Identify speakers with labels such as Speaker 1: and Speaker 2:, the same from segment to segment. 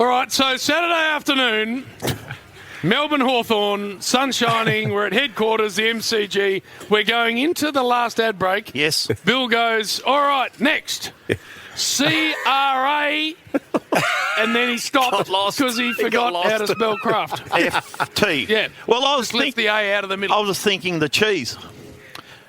Speaker 1: right, so Saturday afternoon, Melbourne Hawthorn, sun shining. We're at headquarters, the MCG. We're going into the last ad break.
Speaker 2: Yes.
Speaker 1: Bill goes, all right, next. CRA. And then he stopped because he forgot how to spell craft.
Speaker 2: FT.
Speaker 1: Yeah.
Speaker 2: Well, I was
Speaker 1: left the A out of the middle.
Speaker 2: I was thinking the cheese.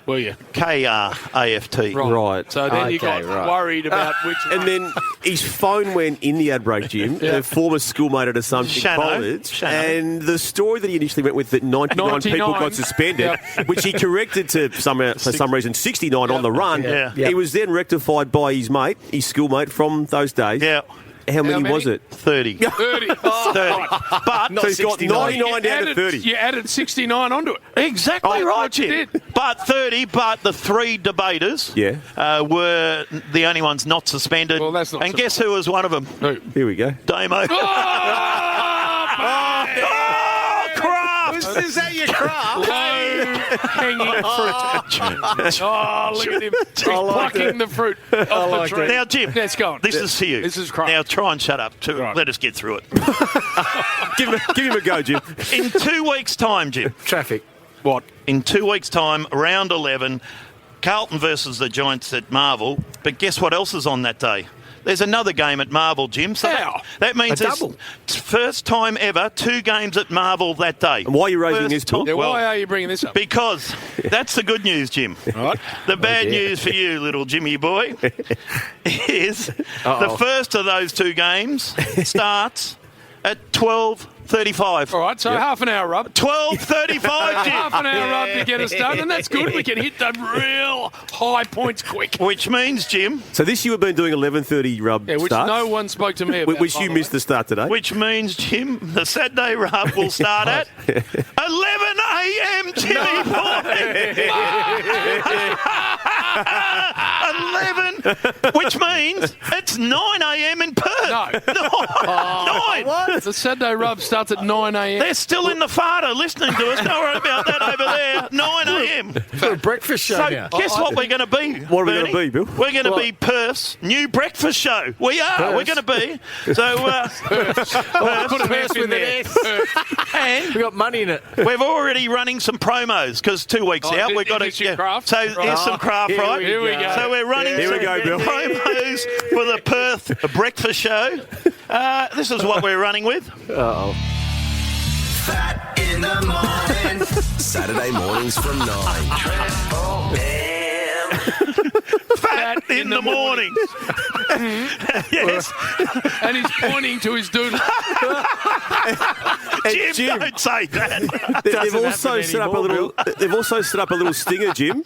Speaker 1: Were you?
Speaker 2: KRAFT.
Speaker 3: Right.
Speaker 1: So then you got worried about which one.
Speaker 3: And then his phone went in the ad break, Jim, a former schoolmate at Assumption College. And the story that he initially went with, that 99 people got suspended, which he corrected to, for some reason, 69 on the run.
Speaker 2: Yeah.
Speaker 3: He was then rectified by his mate, his schoolmate from those days.
Speaker 2: Yeah.
Speaker 3: How many was it?
Speaker 2: 30.
Speaker 1: 30.
Speaker 2: 30. But
Speaker 3: so he's got 99 down to 30.
Speaker 1: You added 69 onto it.
Speaker 2: Exactly right,
Speaker 1: you
Speaker 2: Jim.
Speaker 1: did.
Speaker 2: But 30, but the three debaters were the only ones not suspended.
Speaker 1: Well, that's not
Speaker 2: and guess who was one of them?
Speaker 1: Who?
Speaker 3: Here we go.
Speaker 2: Damo. Craft!
Speaker 4: Is that your craft?
Speaker 1: Hanging fruit. Oh, look at him. He's plucking the fruit off the tree.
Speaker 2: Now, Jim,
Speaker 1: let's go.
Speaker 2: This is for you.
Speaker 1: This is craft.
Speaker 2: Now, try and shut up. Let us get through it.
Speaker 3: Give him a go, Jim.
Speaker 2: In 2 weeks' time, Jim.
Speaker 4: Traffic.
Speaker 1: What?
Speaker 2: In 2 weeks' time, round 11, Carlton versus the Giants at Marvel. But guess what else is on that day? There's another game at Marvel, Jim. So that means it's first time ever, 2 games at Marvel that day.
Speaker 3: And why are you raising this, Paul?
Speaker 1: Yeah, why are you bringing this up?
Speaker 2: Because that's the good news, Jim.
Speaker 1: Right.
Speaker 2: The bad news for you, little Jimmy boy, is the first of those 2 games starts at 12:35.
Speaker 1: All right, so half an hour rub.
Speaker 2: 12:35, Jim.
Speaker 1: Half an hour rub to get us done, and that's good. We can hit the real high points quick.
Speaker 2: Which means, Jim...
Speaker 3: So this year we've been doing 11:30 rub
Speaker 1: which
Speaker 3: starts.
Speaker 1: no one spoke to me about.
Speaker 3: Which you missed the start today.
Speaker 2: Which means, Jim, the Saturday rub will start at 11 a.m, Jimmy boy. 11, which means it's 9 a.m. in Perth.
Speaker 1: No.
Speaker 2: 9.
Speaker 1: What? The Saturday rub starts at 9 a.m.
Speaker 2: They're still in the farter listening to us. Don't worry about that over there. 9 a.m.
Speaker 4: For a breakfast show
Speaker 2: So
Speaker 4: now.
Speaker 2: guess what we're going to be,
Speaker 3: What are we
Speaker 2: Bernie?
Speaker 3: going to be, Bill?
Speaker 2: We're going to be Perth's new breakfast show. We are.
Speaker 4: Perth.
Speaker 2: We're going to be. So,
Speaker 1: Put an F in there.
Speaker 2: and
Speaker 4: We got money in it.
Speaker 2: we're already running some promos because 2 weeks out we've got to
Speaker 1: is your craft?
Speaker 2: So there's some craft, right?
Speaker 1: Here we go.
Speaker 2: So we're running
Speaker 3: Here we
Speaker 2: some
Speaker 3: go, Bill.
Speaker 2: promos for the Perth breakfast show. This is what we're running with.
Speaker 5: Fat in the morning. Saturday mornings from 9.
Speaker 2: Fat in the morning. Yes.
Speaker 1: And he's pointing to his doodle.
Speaker 2: Jim, don't say that.
Speaker 3: They've also set up a little. They've also set up a little stinger, Jim,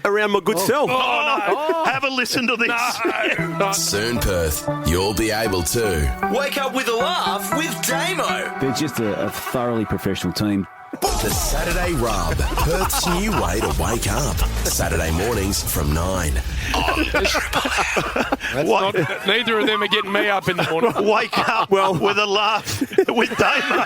Speaker 3: around my good self.
Speaker 2: Oh, no. Have a listen to this.
Speaker 5: Soon, Perth, you'll be able to wake up with a laugh with Damo.
Speaker 6: They're just a thoroughly professional team.
Speaker 5: The Saturday Rub, Perth's new way to wake up. Saturday mornings from 9.
Speaker 1: Neither of them are getting me up in the morning.
Speaker 2: Wake up with a laugh with Damo.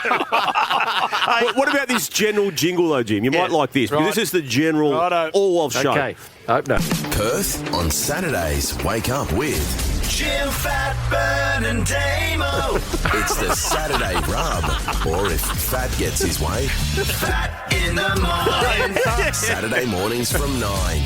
Speaker 3: What about this general jingle, though, Jim? You might like this, because this is the general all-of show.
Speaker 4: Okay. Open up.
Speaker 5: Perth on Saturdays, wake up with Jim, Fat, Burn and Damo. It's the Saturday Rub, or if Fat gets his way, Fat in the morning. Saturday mornings from 9.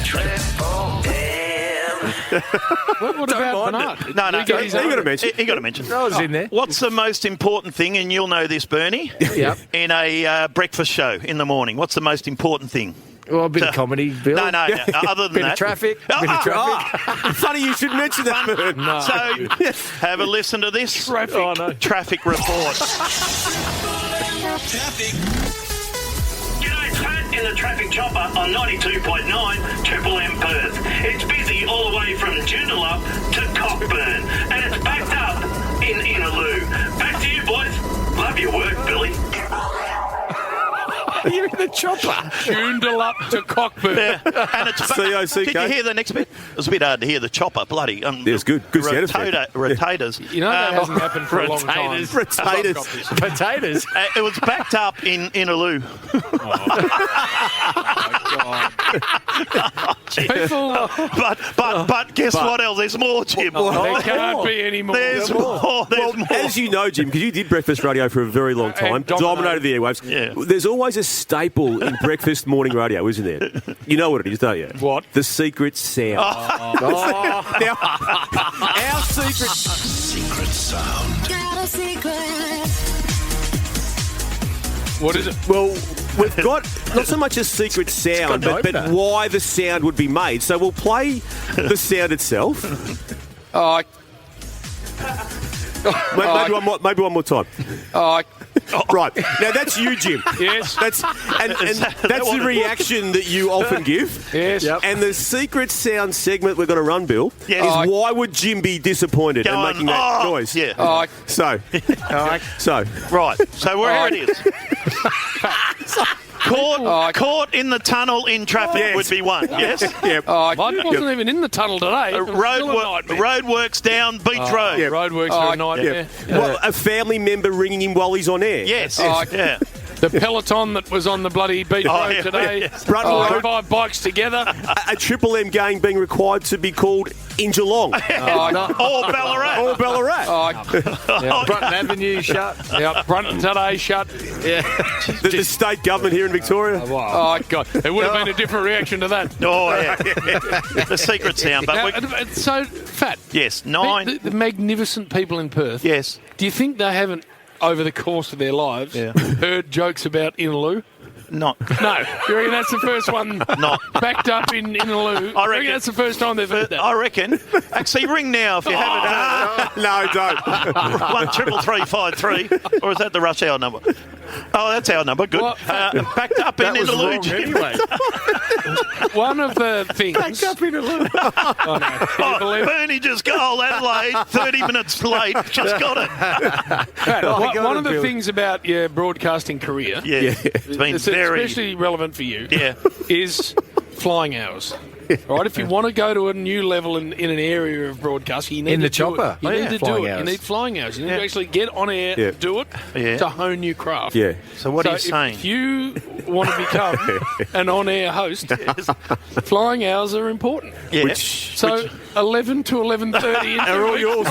Speaker 1: What about Bernard?
Speaker 2: No,
Speaker 3: You got to mention.
Speaker 2: He got to mention.
Speaker 4: I was in there.
Speaker 2: What's the most important thing, and you'll know this, Bernie,
Speaker 4: Yep.
Speaker 2: in a breakfast show in the morning? What's the most important thing?
Speaker 4: Well, a bit of comedy, Bill.
Speaker 2: No, other than
Speaker 4: Bit
Speaker 2: that.
Speaker 4: of traffic. Bit of traffic.
Speaker 3: Funny you should mention that, Bert.
Speaker 2: So, have a listen to this traffic report.
Speaker 7: G'day, Pat in the traffic chopper on 92.9 Triple M Perth. It's busy all the way from Joondalup to Cockburn, and it's backed up in Innaloo. Back to you, boys. Love your work, Billy.
Speaker 4: You're in the chopper.
Speaker 1: Joondalup to Cockburn.
Speaker 2: Yeah. And it's
Speaker 3: C-O-C-K.
Speaker 2: Did you hear the next bit? It was a bit hard to hear the chopper, bloody.
Speaker 3: It's good. Good sound effect.
Speaker 2: Rotators.
Speaker 1: You know that hasn't happened for a long time.
Speaker 3: Potatoes.
Speaker 4: Potatoes.
Speaker 2: It was backed up in Innaloo.
Speaker 1: People,
Speaker 2: But guess what else? There's more, Jim.
Speaker 1: there can't be any more.
Speaker 2: There's more. There's more.
Speaker 3: As you know, Jim, because you did breakfast radio for a very long time,
Speaker 1: And
Speaker 3: dominated the airwaves.
Speaker 2: Yeah.
Speaker 3: There's always a staple in breakfast morning radio, isn't there? You know what it is, don't you?
Speaker 1: What?
Speaker 3: The secret sound. Now, our secret
Speaker 5: sound.
Speaker 8: Got a secret.
Speaker 1: What is it?
Speaker 3: Well, we've got not so much a secret sound, but why the sound would be made. So we'll play the sound itself.
Speaker 1: Oh,
Speaker 3: Maybe one more time. Right. Now, that's you, Jim.
Speaker 1: yes.
Speaker 3: That's the reaction that you often give.
Speaker 1: Yes. Yep.
Speaker 3: And the secret sound segment we're going to run, Bill,
Speaker 2: Yes.
Speaker 3: is why would Jim be disappointed and making that noise?
Speaker 2: Yeah.
Speaker 3: So,
Speaker 2: Right. So where it is. Caught in the tunnel in traffic would be one. Yes.
Speaker 3: Yep.
Speaker 1: I wasn't even in the tunnel today. It was still a nightmare.
Speaker 2: Roadworks down Beach Road.
Speaker 3: yeah.
Speaker 1: Roadworks are a nightmare.
Speaker 3: Well, a family member ringing him while he's on air.
Speaker 2: Yes.
Speaker 1: Yeah. The peloton that was on the bloody beach road today.
Speaker 2: Yes.
Speaker 3: Brutton Road.
Speaker 1: 5 bikes together.
Speaker 3: A Triple M game being required to be called in Geelong.
Speaker 2: Or Ballarat.
Speaker 3: Or Ballarat.
Speaker 4: Brunton Avenue shut.
Speaker 1: Brunton today shut.
Speaker 3: The state government here in Victoria.
Speaker 1: Oh, God. It would have been a different reaction to that.
Speaker 2: Oh, yeah. The secret sound. But
Speaker 1: Now, so, Fat.
Speaker 2: yes, 9.
Speaker 1: The magnificent people in Perth.
Speaker 2: Yes.
Speaker 1: Do you think they haven't, over the course of their lives, heard jokes about Inaloo?
Speaker 2: Not.
Speaker 1: No. You reckon that's the first one backed up in Inaloo?
Speaker 2: I reckon
Speaker 1: that's the first time they've heard that.
Speaker 2: I reckon. Actually, ring now if you haven't.
Speaker 3: No, don't.
Speaker 2: 133353. Or is that the rush hour number? Oh, that's our number. Good.
Speaker 1: Well,
Speaker 2: backed up in Inaloo.
Speaker 4: Anyway.
Speaker 1: One of the things...
Speaker 4: Back up in a little.
Speaker 1: Oh, no. Can you believe it?
Speaker 2: Bernie just got Adelaide, 30 minutes late. Just got it.
Speaker 1: Pat, one of the things about your broadcasting career,
Speaker 2: Yeah. It's been
Speaker 1: it's
Speaker 2: very...
Speaker 1: especially relevant for you,
Speaker 2: Yeah.
Speaker 1: is flying hours. Right, if you want to go to a new level in an area of broadcasting, you need
Speaker 4: In the
Speaker 1: to do
Speaker 4: chopper.
Speaker 1: it. You need to do
Speaker 4: Flying
Speaker 1: it. You
Speaker 4: hours.
Speaker 1: need flying hours. You need to actually get on air, do it, to hone your craft.
Speaker 3: Yeah.
Speaker 2: So what are you saying?
Speaker 1: If you want to become an on-air host, flying hours are important.
Speaker 2: Yes.
Speaker 1: So 11 to 11:30
Speaker 3: They're all yours.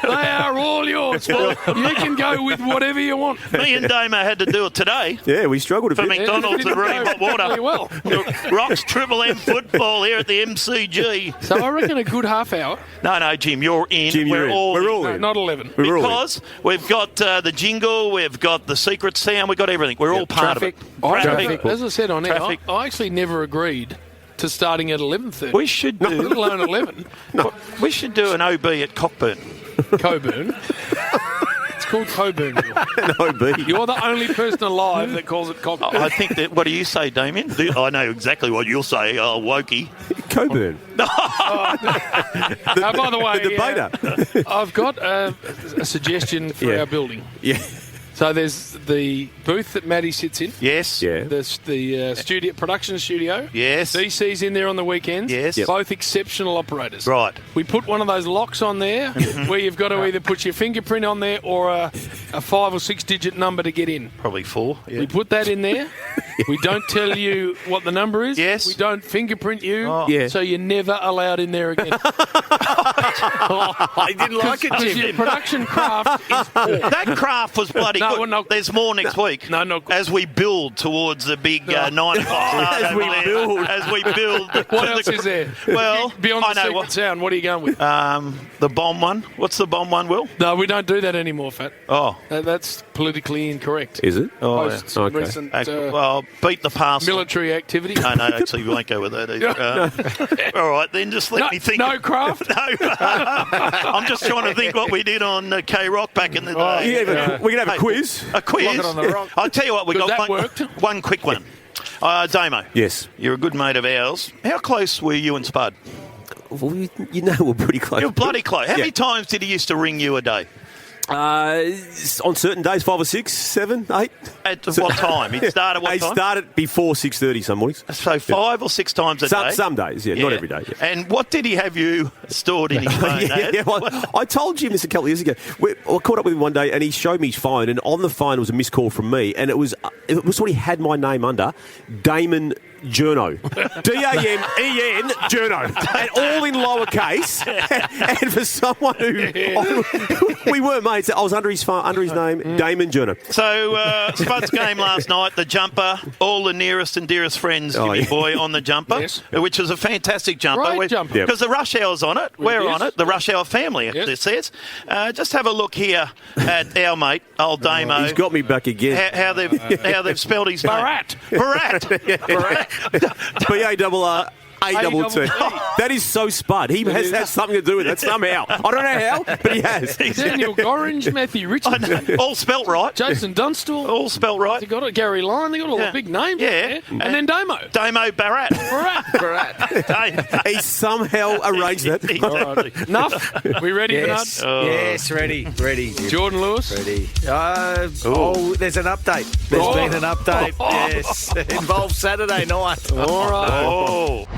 Speaker 1: They are all yours. Well, you can go with whatever you want.
Speaker 2: Me and Damo had to do it today.
Speaker 3: Yeah, we struggled a
Speaker 2: For
Speaker 3: bit.
Speaker 2: McDonald's and really hot water.
Speaker 1: Really well.
Speaker 2: Rocks Triple M football here at the MCG.
Speaker 1: So I reckon a good half hour.
Speaker 2: No, Jim, you're in.
Speaker 3: Jim, you're
Speaker 2: We're
Speaker 3: in.
Speaker 2: all
Speaker 3: We're
Speaker 2: in.
Speaker 3: all
Speaker 1: No,
Speaker 3: in.
Speaker 1: not 11.
Speaker 3: We're all in.
Speaker 2: Because we've got the jingle, we've got the secret sound, we've got everything. We're all part
Speaker 4: Traffic.
Speaker 2: of it.
Speaker 1: Traffic. As I said on air,
Speaker 2: Traffic.
Speaker 1: I actually never agreed to starting at 11:30.
Speaker 2: We should do.
Speaker 1: Let alone 11.
Speaker 2: We should do an OB at Cockburn.
Speaker 1: Coburn. It's called Coburn.
Speaker 3: No, B.
Speaker 1: You're the only person alive that calls it Coburn.
Speaker 2: I think that. What do you say, Damien? I know exactly what you'll say. Oh, Wokey.
Speaker 3: Coburn.
Speaker 1: By the way,
Speaker 3: The debater.
Speaker 1: I've got a suggestion for our building.
Speaker 3: Yeah.
Speaker 1: So there's the booth that Maddie sits in.
Speaker 2: Yes.
Speaker 3: Yeah.
Speaker 1: The studio, production studio.
Speaker 2: Yes.
Speaker 1: DC's in there on the weekends.
Speaker 2: Yes. Yep.
Speaker 1: Both exceptional operators.
Speaker 2: Right.
Speaker 1: We put one of those locks on there where you've got to either put your fingerprint on there or a 5 or 6 digit number to get in.
Speaker 2: Probably 4. Yeah.
Speaker 1: We put that in there. We don't tell you what the number is.
Speaker 2: Yes.
Speaker 1: We don't fingerprint you.
Speaker 2: Oh.
Speaker 3: Yeah.
Speaker 1: So you're never allowed in there again.
Speaker 4: I didn't like it,
Speaker 1: Because your
Speaker 4: Jim.
Speaker 1: production craft is poor.
Speaker 2: That craft was bloody
Speaker 1: No,
Speaker 2: good.
Speaker 1: well, no.
Speaker 2: There's more next week.
Speaker 1: No, not good.
Speaker 2: As we build towards the big 9 o'clock start
Speaker 3: As we
Speaker 2: over there.
Speaker 3: build.
Speaker 2: As we build.
Speaker 1: What else is there?
Speaker 2: Well,
Speaker 1: Beyond
Speaker 2: I
Speaker 1: the
Speaker 2: know
Speaker 1: secret
Speaker 2: what.
Speaker 1: sound, what are you going with?
Speaker 2: The bomb one. What's the bomb one, Will?
Speaker 1: No, we don't do that anymore, Fat.
Speaker 2: Oh.
Speaker 1: That's politically incorrect.
Speaker 3: Is it?
Speaker 2: Oh,
Speaker 1: Post
Speaker 3: yeah.
Speaker 1: some
Speaker 3: Okay.
Speaker 1: recent
Speaker 2: well, beat the pass.
Speaker 1: military activity.
Speaker 2: No, actually, we won't go with that either. All right, then just let me think.
Speaker 1: No craft?
Speaker 2: No. I'm just trying to think what we did on K-Rock back in the day.
Speaker 3: Yeah, we can have a quiz.
Speaker 2: A quiz.
Speaker 4: Rocket on the rock.
Speaker 2: I'll tell you what, we
Speaker 1: Because
Speaker 2: got
Speaker 1: that
Speaker 2: one,
Speaker 1: worked.
Speaker 2: one quick one. Damo.
Speaker 3: Yes.
Speaker 2: You're a good mate of ours. How close were you and Spud?
Speaker 3: Well, you know we're pretty close.
Speaker 2: You're bloody close. How
Speaker 3: Yeah.
Speaker 2: many times did he used to ring you a day?
Speaker 3: On certain days, 5 or 6, 7, 8.
Speaker 2: At what time? He'd start at what
Speaker 3: He
Speaker 2: time?
Speaker 3: started before 6:30 some mornings.
Speaker 2: So 5 or 6 times a day?
Speaker 3: Some days, yeah, not every day. Yeah.
Speaker 2: And what did he have you stored in his phone? Dad?
Speaker 3: Well, I told Jim this a couple of years ago. I caught up with him one day, and he showed me his phone, and on the phone was a missed call from me, and it was what he had my name under, Damon Journo. D-A-M-E-N, Journo. And all in lowercase. And for someone who... we were mates. I was under his name, Damon Journo.
Speaker 2: So, Spud's game last night, the jumper, all the nearest and dearest friends, Jimmy boy, on the jumper, which was a fantastic jumper.
Speaker 1: Great jumper.
Speaker 2: Because the Rush Hour's on it. We're on it. The Rush Hour family, it says. Just have a look here at our mate, old Damo.
Speaker 3: He's got me back again.
Speaker 2: How they've spelled his name. Barat.
Speaker 3: B-A-R-R-A-T-T. That is so Spud. He has had something to do with it somehow. I don't know how, but he has.
Speaker 1: Daniel Gorringe, Matthew Richardson.
Speaker 2: All spelt right.
Speaker 1: Jason Dunstall.
Speaker 2: All spelt right.
Speaker 1: They got it. Gary Lyon. They got all the big names. Yeah. And then Damo.
Speaker 2: Damo Barat.
Speaker 3: He somehow arranged that.
Speaker 1: Enough? We ready for that?
Speaker 4: Yes, ready.
Speaker 1: Jordan Lewis?
Speaker 4: Ready. There's an update. There's been an update. Yes. Involves Saturday night.
Speaker 1: All right.
Speaker 2: Oh.